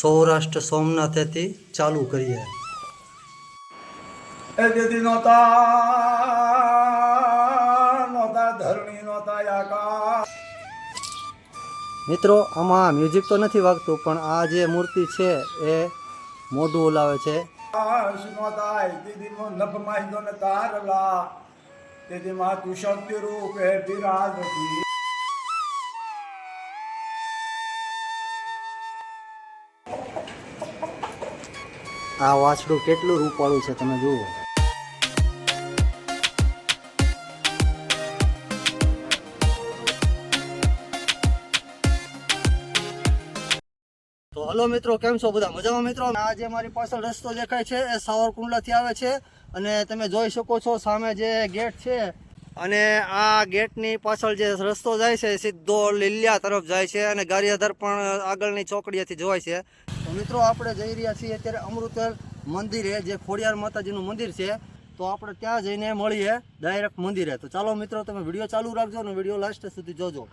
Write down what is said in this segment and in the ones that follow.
સૌરાષ્ટ્ર સોમનાથેથી ચાલુ કરીએ। એ દીદી નોતા નોતા ધરણી નોતા આકાશ। મિત્રો આમાં મ્યુઝિક તો નથી વાગતું, પણ આ જે મૂર્તિ છે એ મોઢું ઓલાવે છે। નોતા દીદી નો નભ માહિતો ને તારલા દીદી માં તું શક્તિ રૂપે બિરાજતી। આ વાછડું કેટલું રૂપાળું છે તમે જુઓ। તો હલો મિત્રો, કેમ છો બધા? મજામાં મિત્રો? આ જે મારી પાછળ રસ્તો દેખાય છે એ સાવરકુંડલાથી આવે છે, અને તમે જોઈ શકો છો સામે જે ગેટ છે, અને આ ગેટની પાછળ જે રસ્તો જાય છે સીધો લીલિયા તરફ જાય છે, અને ગારિયાધાર પણ આગળની ચોકડીએથી જોવાય છે। તો મિત્રો આપણે જઈ રહ્યા છીએ અત્યારે અમૃતસર મંદિરે, જે ખોડિયાર માતાજીનું મંદિર છે। તો આપણે ત્યાં જઈને મળીએ ડાયરેક્ટ મંદિરે। તો ચાલો મિત્રો, તમે વિડીયો ચાલુ રાખજો અને વિડીયો લાસ્ટ સુધી જોજો।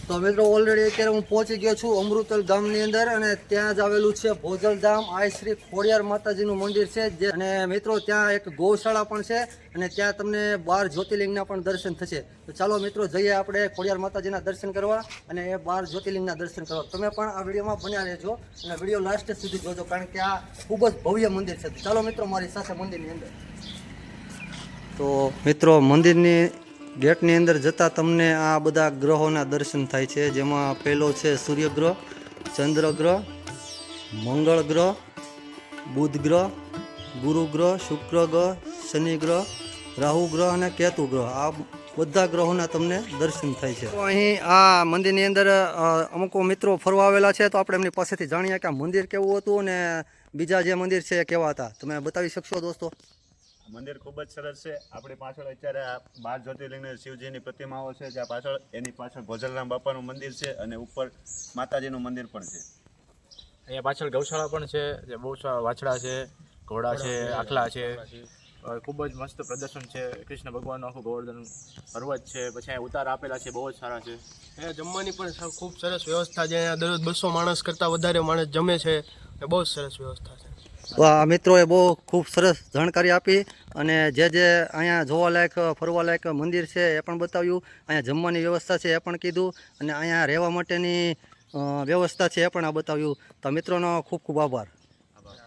તો મિત્રો ઓલરેડી અત્યારે હું પહોંચી ગયો છું અમૃતસર ગામની અંદર, અને ત્યાં જ આવેલું છે ભોજલધામ આઈ શ્રી ખોડિયાર માતાજીનું મંદિર છે। જે અને મિત્રો ત્યાં એક ગૌશાળા પણ છે, અને ત્યાં તમને 12 જ્યોતિર્લિંગના પણ દર્શન થશે। તો ચાલો મિત્રો જઈએ આપણે ખોડિયાર માતાજીના દર્શન કરવા, અને એ 12 જ્યોતિર્લિંગના દર્શન કરવા। તમે પણ આ વિડીયોમાં બન્યા રહેજો અને વિડીયો લાસ્ટ સુધી જોજો, કારણ કે આ ખૂબ જ ભવ્ય મંદિર છે। ચાલો મિત્રો મારી સાથે મંદિરની અંદર। તો મિત્રો મંદિરની ગેટની અંદર જતાં તમને આ બધા ગ્રહોના દર્શન થાય છે, જેમાં પહેલો છે સૂર્યગ્રહ, ચંદ્રગ્રહ, મંગળ ગ્રહ, બુધ ગ્રહ, ગુરુ ગ્રહ, શુક્ર ગ્રહ, શનિ ગ્રહ, રાહુ ગ્રહ અને કેતુ ગ્રહ। આ બધા ગ્રહોના તમને દર્શન થાય છે। તો અહીં આ મંદિરની અંદર અમુક મિત્રો ફરવા આવેલા છે, તો આપણે એમની પાસેથી જાણીએ કે આ મંદિર કેવું હતું અને બીજા જે મંદિર છે એ કેવા હતા। તમે બતાવી શકશો દોસ્તો? મંદિર ખૂબ જ સરસ છે। આપણી પાછળ અત્યારે 12 જ્યોતિર્લિંગ શિવજીની પ્રતિમાઓ છે, જ્યાં પાછળ એની પાછળ ભોજલરામ બાપાનું મંદિર છે, અને ઉપર માતાજીનું મંદિર પણ છે। અહીંયા પાછળ ગૌશાળા પણ છે, જે બહુ સારા વાછડા છે, ઘોડા છે, આખલા છે। ખૂબ જ મસ્ત પ્રદર્શન છે। કૃષ્ણ ભગવાનનું આખું ગોવર્ધન પર્વત છે, પછી અહીંયા ઉતાર આપેલા છે, બહુ જ સારા છે। અહીંયા જમવાની પણ ખૂબ સરસ વ્યવસ્થા છે। અહીંયા દરરોજ 200 માણસ કરતાં વધારે માણસ જમે છે, એ બહુ જ સરસ વ્યવસ્થા છે। તો આ મિત્રોએ બહુ ખૂબ સરસ જાણકારી આપી, અને જે અહીંયા જોવાલાયક ફરવાલાયક મંદિર છે એ પણ બતાવ્યું, અહીંયા જમવાની વ્યવસ્થા છે એ પણ કીધું, અને અહીંયા રહેવા માટેની વ્યવસ્થા છે એ પણ આ બતાવ્યું। તો મિત્રોનો ખૂબ ખૂબ આભાર।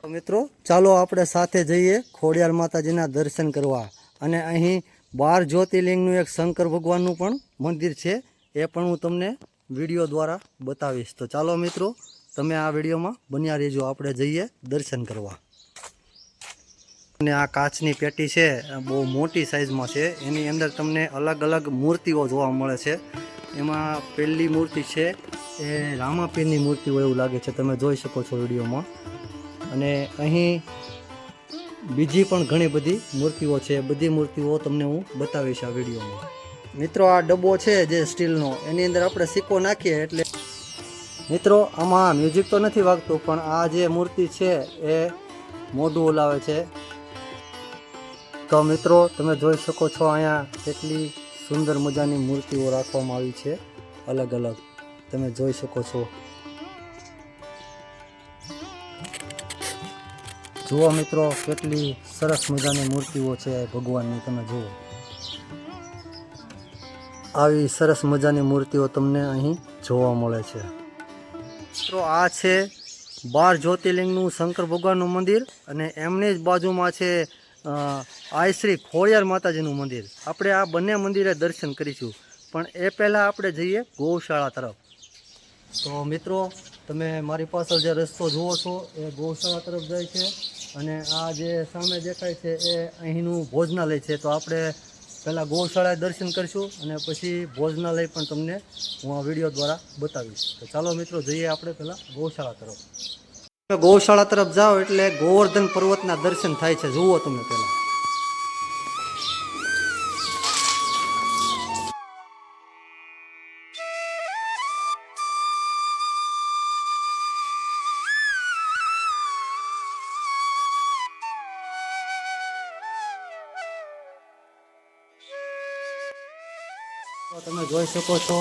તો મિત્રો ચાલો આપણે સાથે જઈએ ખોડિયાર માતાજીના દર્શન કરવા, અને અહીં 12 જ્યોતિર્લિંગનું એક શંકર ભગવાનનું પણ મંદિર છે, એ પણ હું તમને વિડીયો દ્વારા બતાવીશ। તો ચાલો મિત્રો તમે આ વિડીયોમાં બન્યા રહેજો, આપણે જઈએ દર્શન કરવા। અને આ કાચની પેટી છે, બહુ મોટી સાઇઝમાં છે, એની અંદર તમને અલગ અલગ મૂર્તિઓ જોવા મળે છે। એમાં પહેલી મૂર્તિ છે એ રામાપીરની મૂર્તિ હોય એવું લાગે છે, તમે જોઈ શકો છો વિડીયોમાં। અને અહીં બીજી પણ ઘણી બધી મૂર્તિઓ છે, બધી મૂર્તિઓ તમને હું બતાવીશ આ વિડીયોમાં। મિત્રો આ ડબ્બો છે જે સ્ટીલનો, એની અંદર આપણે સિક્કો નાખીએ એટલે મિત્રો આમાં મ્યુઝિક તો નથી વાગતું, પણ આ જે મૂર્તિ છે એ મોઢું ઓલાવે છે। તો મિત્રો તમે જોઈ શકો છો અહીંયા કેટલી સુંદર મજાની મૂર્તિઓ રાખવામાં આવી છે, અલગ અલગ તમે જોઈ શકો છો। જુઓ મિત્રો કેટલી સરસ મજાની મૂર્તિઓ છે ભગવાનની, તમે જુઓ આવી સરસ મજાની મૂર્તિઓ તમને અહીં જોવા મળે છે। મિત્રો આ છે 12 જ્યોતિર્લિંગનું શંકર ભગવાનનું મંદિર, અને એમની જ બાજુમાં છે આઈ શ્રી ખોડિયાર માતાજીનું મંદિર। આપણે આ બંને મંદિરે દર્શન કરીશું, પણ એ પહેલાં આપણે જઈએ ગૌશાળા તરફ। તો મિત્રો તમે મારી પાછળ જે રસ્તો જુઓ છો એ ગૌશાળા તરફ જાય છે, અને આ જે સામે દેખાય છે એ અહીંનું ભોજનાલય છે। તો આપણે પહેલાં ગૌશાળાએ દર્શન કરીશું, અને પછી ભોજનાલય પણ તમને હું આ વિડીયો દ્વારા બતાવીશ। તો ચાલો મિત્રો જઈએ આપણે પહેલાં ગૌશાળા તરફ। ગૌશાળા તરફ જાઓ એટલે ગોવર્ધન પર્વતના દર્શન થાય છે, જુઓ તમે પહેલાં। તમે જોઈ શકો છો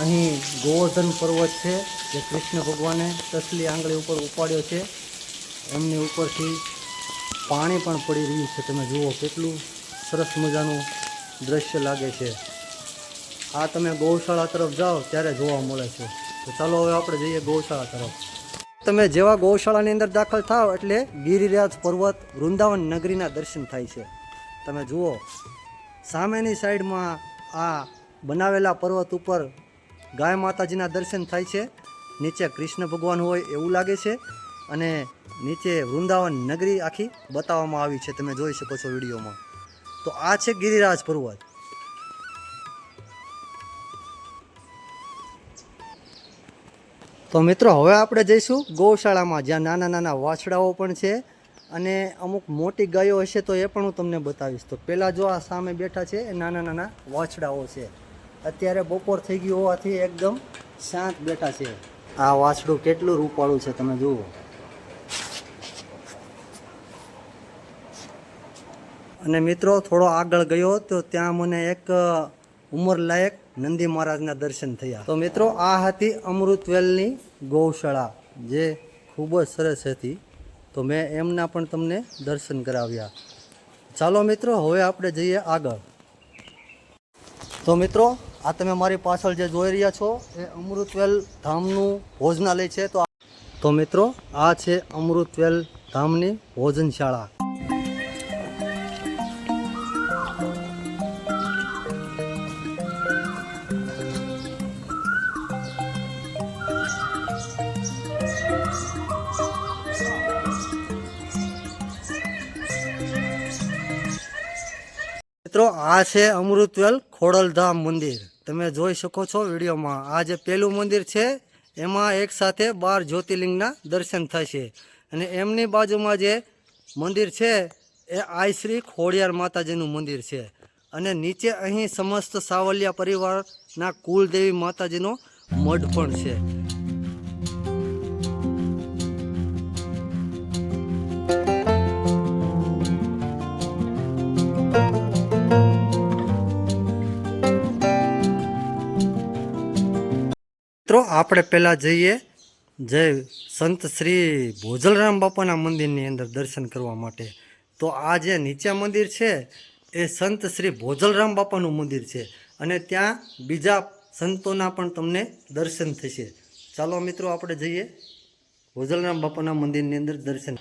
અહીં ગોવર્ધન પર્વત છે જે કૃષ્ણ ભગવાને તસલી આંગળી ઉપર ઉપાડ્યો છે. એમની ઉપરથી પાણી પણ પડી રહ્યું છે. તમે જુઓ કેટલું સરસ મજાનું દ્રશ્ય લાગે છે. આ તમે ગૌશાળા તરફ જાઓ ત્યારે જોવા મળે છે. તો ચાલો હવે આપણે જઈએ ગૌશાળા તરફ. તમે જેવા ગૌશાળાની અંદર દાખલ થાવ એટલે ગિરિરાજ પર્વત વૃંદાવન નગરીના દર્શન થાય છે. તમે જુઓ સામેની સાઈડમાં આ બનાવેલા પર્વત ઉપર ગાય માતાજીના દર્શન થાય છે. નીચે કૃષ્ણ ભગવાન હોય એવું લાગે છે અને નીચે વૃંદાવન નગરી આખી બતાવવામાં આવી છે. તમે જોઈ શકો છો વિડીયોમાં. તો આ છે ગિરિરાજ પર્વત. તો મિત્રો હવે આપણે જઈશું ગૌશાળામાં જ્યાં નાના નાના વાછડાઓ પણ છે અને અમુક મોટી ગાયો હશે તો એ પણ હું તમને બતાવીશ. તો પહેલાં જો આ સામે બેઠા છે એ નાના નાના વાછડાઓ છે. અત્યારે બપોર થઈ ગયું હોવાથી એકદમ શાંત બેઠા છે. આ વાછડું કેટલું રૂપાળું છે તમે જુઓ. અને મિત્રો થોડો આગળ ગયો તો ત્યાં મને એક ઉંમરલાયક નંદી મહારાજના દર્શન થયા. તો મિત્રો આ હતી અમૃતવેલની ગૌશાળા જે ખૂબ જ સરસ હતી. તો મેં એમના પણ તમને દર્શન કરાવ્યા. ચાલો મિત્રો હવે આપણે જઈએ આગળ. તો મિત્રો આ તમે મારી પાછળ જે જોઈ રહ્યા છો એ અમૃતવેલ ધામનું ભોજનાલય છે. તો મિત્રો આ છે અમૃતવેલ ધામની ભોજનશાળા. મિત્રો આ છે અમૃતવેલ ખોડલધામ મંદિર. તમે જોઈ શકો છો વિડીયોમાં. આ જે પહેલું મંદિર છે એમાં એક સાથે 12 જ્યોતિર્લિંગના દર્શન થશે અને એમની બાજુમાં જે મંદિર છે એ આઈ શ્રી ખોડિયાર માતાજીનું મંદિર છે અને નીચે અહીં સમસ્ત સાવલિયા પરિવારના કુલદેવી માતાજીનો મઢ પણ છે. મિત્રો આપણે પહેલાં જઈએ જય સંત શ્રી ભોજલરામ બાપાના મંદિરની અંદર દર્શન કરવા માટે. તો આ જે નીચે મંદિર છે એ સંત શ્રી ભોજલરામ બાપાનું મંદિર છે અને ત્યાં બીજા સંતોના પણ તમને દર્શન થશે. ચાલો મિત્રો આપણે જઈએ ભોજલરામ બાપાના મંદિરની અંદર દર્શન.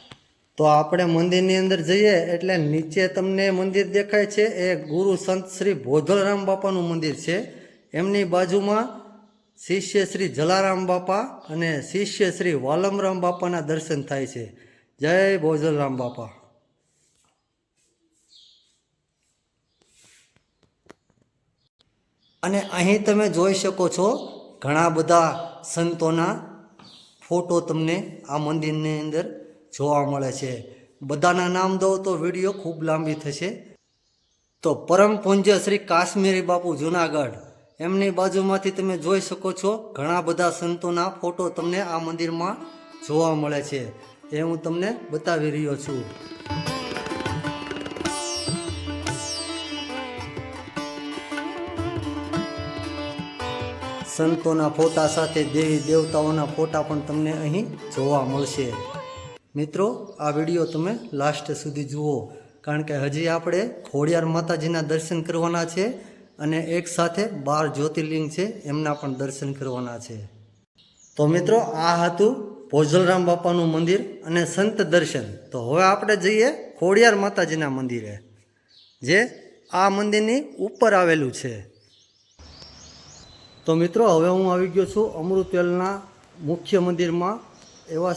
તો આપણે મંદિરની અંદર જઈએ એટલે નીચે તમને મંદિર દેખાય છે એ ગુરુ સંત શ્રી ભોજલરામ બાપાનું મંદિર છે. એમની બાજુમાં શિષ્ય શ્રી જલારામ બાપા અને શિષ્ય શ્રી વાલમરામ બાપાના દર્શન થાય છે. જય ભોજલરામ બાપા. અને અહીં તમે જોઈ શકો છો ઘણા બધા સંતોના ફોટો તમને આ મંદિરની અંદર જોવા મળે છે. બધાના નામ દઉં તો વિડીયો ખૂબ લાંબી થશે. તો પરમ પૂજ્ય શ્રી કાશ્મીરી બાપુ જુનાગઢ એમની બાજુમાંથી તમે જોઈ શકો છો ઘણા બધા સંતોના ફોટો તમને આ મંદિરમાં જોવા મળે છે. એ હું તમને બતાવી રહ્યો છું. સંતોના ફોટા સાથે દેવી દેવતાઓના ફોટા પણ તમને અહીં જોવા મળશે. મિત્રો આ વિડીયો તમે લાસ્ટ સુધી જુઓ કારણ કે હજી આપણે ખોડિયાર માતાજીના દર્શન કરવાના છે અને એક સાથે 12 જ્યોતિર્લિંગ છે એમના પણ દર્શન કરવાના છે. તો મિત્રો આ હતું ભોજલરામ બાપાનું મંદિર અને સંત દર્શન. તો હવે આપણે જઈએ ખોડિયાર માતાજીના મંદિરે જે આ મંદિરની ઉપર આવેલું છે. તો મિત્રો હવે હું આવી ગયો છું અમૃતવેલના મુખ્ય મંદિરમાં એવા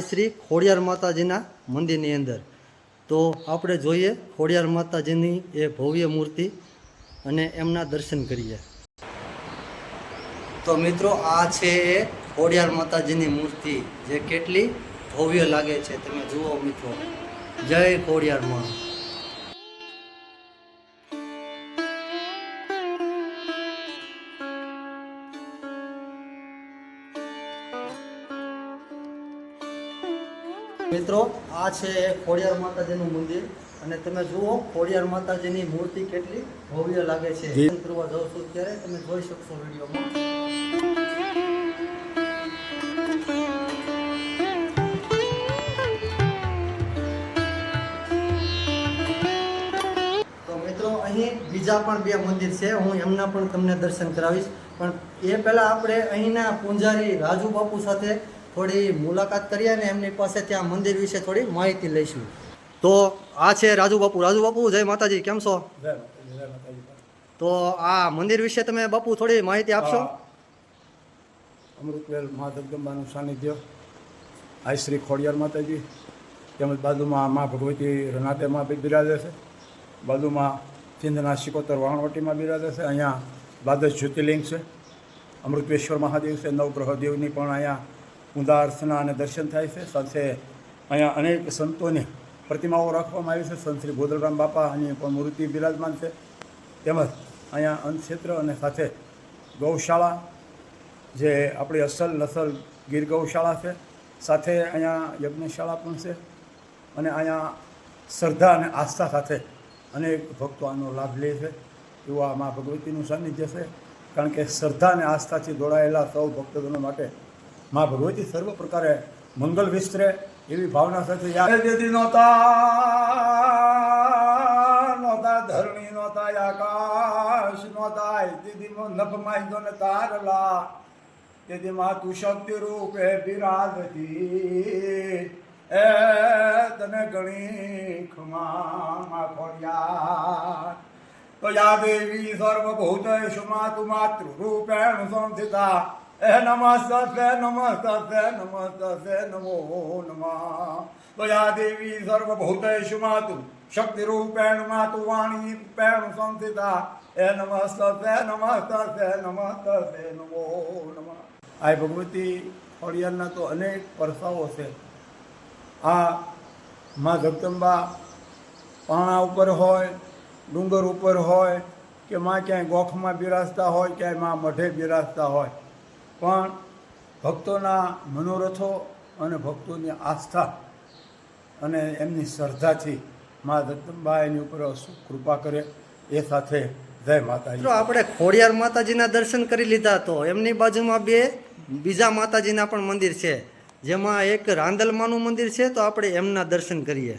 શ્રી ખોડિયાર માતાજીના મંદિરની અંદર. તો આપણે જોઈએ ખોડિયાર માતાજીની એ ભવ્ય મૂર્તિ અને એમના દર્શન કરીએ. તો મિત્રો આ છે એ ખોડિયાર માતાજીની મૂર્તિ જે કેટલી ભવ્ય લાગે છે. તમે જુઓ મિત્રો. જય ખોડિયાર માં. મિત્રો આ છે ખોડિયાર માતાજીનું મંદિર અને તમે જુઓ ખોડિયાર માતાજીની મૂર્તિ કેટલી ભવ્ય લાગે છે. જી. દર્શન કરવા જાઉં છું ત્યારે તમે જોઈ શકશો વિડીયોમાં. તો મિત્રો અહીં બીજા પણ બે મંદિર છે, હું એમના પણ તમને દર્શન કરાવીશ. પણ એ પહેલા આપણે અહીંના પૂંજારી રાજુ બાપુ સાથે થોડી મુલાકાત કરીએ અને એમની પાસે ત્યાં મંદિર વિશે થોડી માહિતી લઈશું. તો આ છે રાજુ બાપુ. રાજુ બાપુ, જય માતાજી, કેમ છો? જય માતાજી, જય માતાજી. તો આ મંદિર વિશે તમે બાપુ થોડી માહિતી આપશો? અમૃતવેલ મા જગદંબાનું સાનિધ્ય, આ શ્રી ખોડિયાર માતાજી, તેમજ બાજુમાં મા ભગવતી રનાદેમાં બિરાજે છે, બાજુમાં સિંધના સિકોતર વાણવટીમાં બિરાજે છે, અહીંયા દ્વાદશ જ્યોતિર્લિંગ છે, અમૃતેશ્વર મહાદેવ છે, નવગ્રહ દેવની પણ અહીંયા પૂજા અર્ચના અને દર્શન થાય છે. સાથે અહીંયા અનેક સંતોની પ્રતિમાઓ રાખવામાં આવી છે. સંત શ્રી ગોદલરામ બાપાની પણ મૂર્તિ બિરાજમાન છે. તેમજ અહીંયા અન્નક્ષેત્ર અને સાથે ગૌશાળા, જે આપણી અસલ નસલ ગીર ગૌશાળા છે, સાથે અહીંયા યજ્ઞશાળા પણ છે. અને અહીંયા શ્રદ્ધા અને આસ્થા સાથે અનેક ભક્તો આનો લાભ લે છે. એવું આ મા ભગવતીનું સાનિધ્ય છે. કારણ કે શ્રદ્ધા અને આસ્થાથી જોડાયેલા સૌ ભક્તજનો માટે મા ભગવતી સર્વ પ્રકારે મંગલ વિસ્તરે એવી ભાવના સાથે યાદી નહોતા ધરણી નહોતા આકાશ નહોતા દીદીમાં નભ માહિતો ને તારલા તેથી માં તું શક્તિ રૂપે બિરાજતી એ તને ગણી ખમા ખોડિયાર. તો યા દેવી સર્વભૂતેષુ માતુ માતૃ રૂપેણ સંસ્થિતા એ નમસ્તે નમસ્તે નમસ્તે નમો નમઃ. તો યા દેવી સર્વભૂતેષુ માતુ શક્તિ રૂપેણ માતુ વાણી રૂપેણ સંસ્થિતા એ નમસ્તે નમસ્તે નમસ્તે નમો નમઃ. આ ભગવતી ખોડિયારના તો અનેક પરસાઓ છે. આ મા જગદંબા પાણા ઉપર હોય, ડુંગર ઉપર હોય, કે માં ક્યાંય ગોખમાં બિરાજતા હોય, ક્યાંય માં મઢે બિરાજતા હોય, પણ ભક્તોના મનોરથો અને ભક્તોની આસ્થા અને એમની શ્રદ્ધાથી મા જગદંબા એની ઉપર કૃપા કરે. એ સાથે જય માતાજી. મિત્રો, આપણે ખોડિયાર માતાજીના દર્શન કરી લીધા. તો એમની બાજુમાં બે બીજા માતાજીના પણ મંદિર છે, જેમાં એક રાંદલમાનું મંદિર છે. તો આપણે એમના દર્શન કરીએ.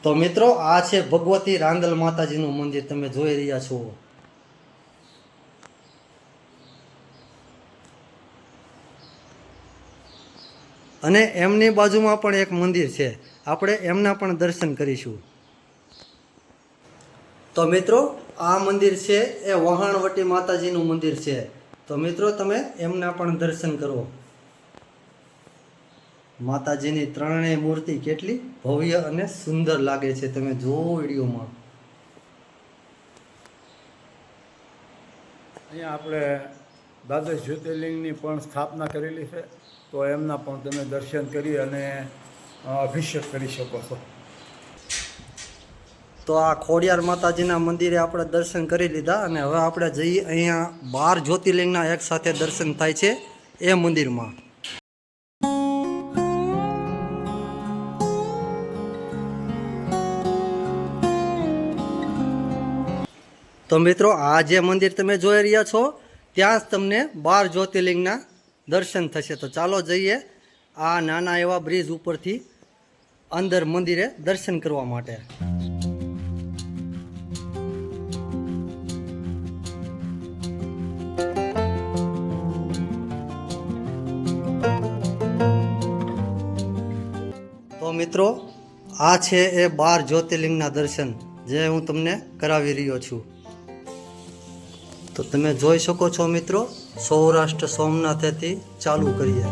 તો મિત્રો, આ છે ભગવતી રાંદલ માતાજીનું મંદિર, તમે જોઈ રહ્યા છો. અને એમની બાજુમાં પણ એક મંદિર છે, આપણે એમના પણ દર્શન કરીશું. તો મિત્રો, આ મંદિર છે એ વહાણવટી માતાજીનું મંદિર છે. તો મિત્રો, તમે એમના પણ દર્શન કરો. માતાજીની ત્રણેય મૂર્તિ કેટલી ભવ્ય અને સુંદર લાગે છે, તમે જુઓ વિડીયોમાં. અહીંયા આપણે દ્વાદશ જ્યોતિર્લિંગની પણ સ્થાપના કરેલી છે. તો એમના પણ તમે દર્શન કરી અને અભિષેક કરી શકો છો. તો આ ખોડિયાર માતાજીના મંદિરે આપણે દર્શન કરી લીધા અને હવે આપણે જઈએ અહીંયા 12 જ્યોતિર્લિંગના એક સાથે દર્શન થાય છે એ મંદિરમાં. તો મિત્રો, આ જે મંદિર તમે જોઈ રહ્યા છો ત્યાં જ તમને 12 જ્યોતિર્લિંગના દર્શન થશે. તો ચાલો જઈએ આ નાના એવા બ્રિજ ઉપરથી અંદર મંદિરે દર્શન કરવા માટે. તો મિત્રો, આ છે એ 12 જ્યોતિર્લિંગના દર્શન જે હું તમને કરાવી રહ્યો છું. તો તમે જોઈ શકો છો મિત્રો, સૌરાષ્ટ્ર સોમનાથથી ચાલુ કરીએ.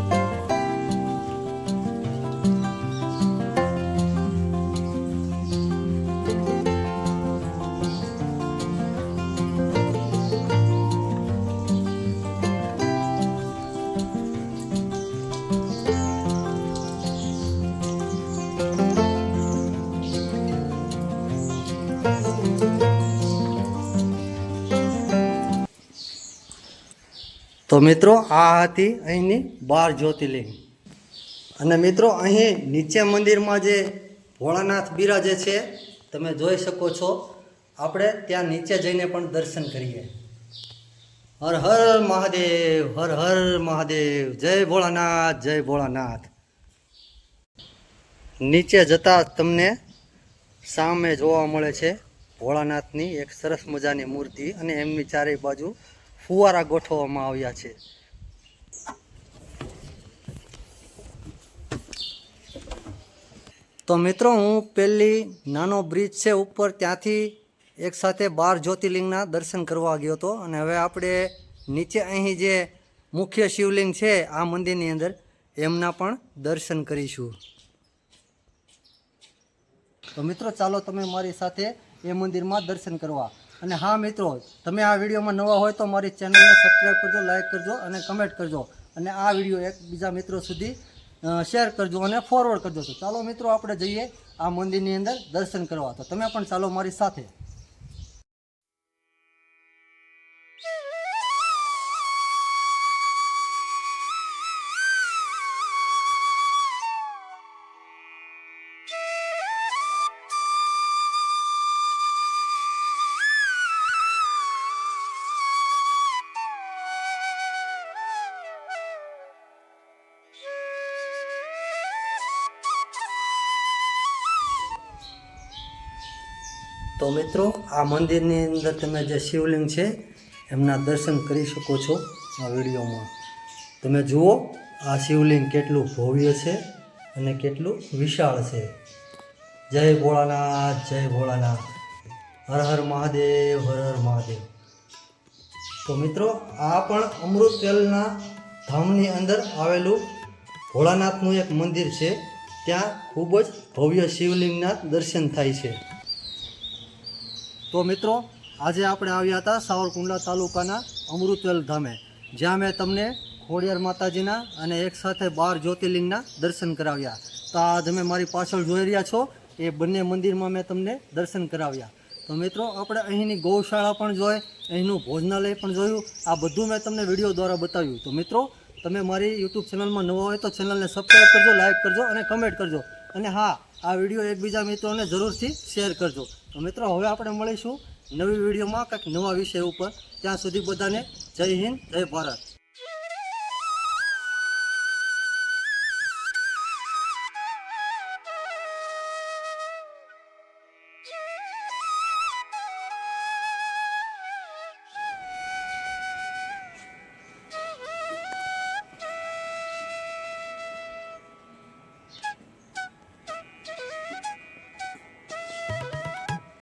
તો મિત્રો, આ હતી અહીંની 12 જ્યોતિર્લિંગ. અને મિત્રો, અહીં નીચે મંદિરમાં જે ભોળાનાથ બિરાજે છે, તમે જોઈ શકો છો. આપણે ત્યાં નીચે જઈને પણ દર્શન કરીએ. હર હર મહાદેવ, હર હર મહાદેવ, જય ભોળાનાથ, જય ભોળાનાથ. નીચે જતા તમને સામે જોવા મળે છે ભોળાનાથની એક સરસ મજાની મૂર્તિ અને એમની ચારે બાજુ ફુવારા ગોઠવવામાં આવ્યા છે. તો મિત્રો, હું પેલી નાનો બ્રિજ છે ઉપર, ત્યાંથી એક સાથે 12 જ્યોતિર્લિંગના દર્શન કરવા ગયો હતો અને હવે આપણે નીચે અહીં જે મુખ્ય શિવલિંગ છે આ મંદિરની અંદર, એમના પણ દર્શન કરીશું. તો મિત્રો, ચાલો તમે મારી સાથે એ મંદિરમાં દર્શન કરવા. અને હા મિત્રો, તમે આ વિડીયોમાં નવા હોય તો મારી ચેનલને સબસ્ક્રાઈબ કરજો, લાઈક કરજો અને કમેન્ટ કરજો. અને આ વિડીયો એકબીજા મિત્રો સુધી શેર કરજો અને ફોરવર્ડ કરજો. તો ચાલો મિત્રો, આપણે જઈએ આ મંદિરની અંદર દર્શન કરવા. તો તમે પણ ચાલો મારી સાથે. તો મિત્રો, આ મંદિરની અંદર તમે જે શિવલિંગ છે એમના દર્શન કરી શકો છો આ વિડીયોમાં. તમે જુઓ આ શિવલિંગ કેટલું ભવ્ય છે અને કેટલું વિશાળ છે. જય ભોળાનાથ, જય ભોળાનાથ, હર હર મહાદેવ, હર હર મહાદેવ. તો મિત્રો, આ પણ અમૃતવેલના ધામની અંદર આવેલું ભોળાનાથનું એક મંદિર છે. ત્યાં ખૂબ જ ભવ્ય શિવલિંગના દર્શન થાય છે. તો મિત્રો, આજે આપણે આવ્યા હતા સાવરકુંડલા તાલુકાના અમૃતવેલ ધામે, જ્યાં મેં તમને ખોડિયાર માતાજીના અને એક સાથે 12 જ્યોતિર્લિંગના દર્શન કરાવ્યા. તો આ તમે મારી પાછળ જોઈ રહ્યા છો એ બંને મંદિરમાં મેં તમને દર્શન કરાવ્યા. તો મિત્રો, આપણે અહીંની ગૌશાળા પણ જોઈ, અહીંનું ભોજનાલય પણ જોયું. આ બધું મેં તમને વિડીયો દ્વારા બતાવ્યું. તો મિત્રો, તમે મારી યુટ્યુબ ચેનલમાં નવા હોય તો ચેનલને સબસ્ક્રાઈબ કરજો, લાઈક કરજો અને કમેન્ટ કરજો. અને હા, આ વિડીયો એકબીજા મિત્રોને જરૂરથી શેર કરજો. તો મિત્રો, હવે આપણે મળીશું નવી વિડીયોમાં કંઈક નવા વિષય ઉપર. ત્યાં સુધી બધાને જય હિન્દ, જય ભારત.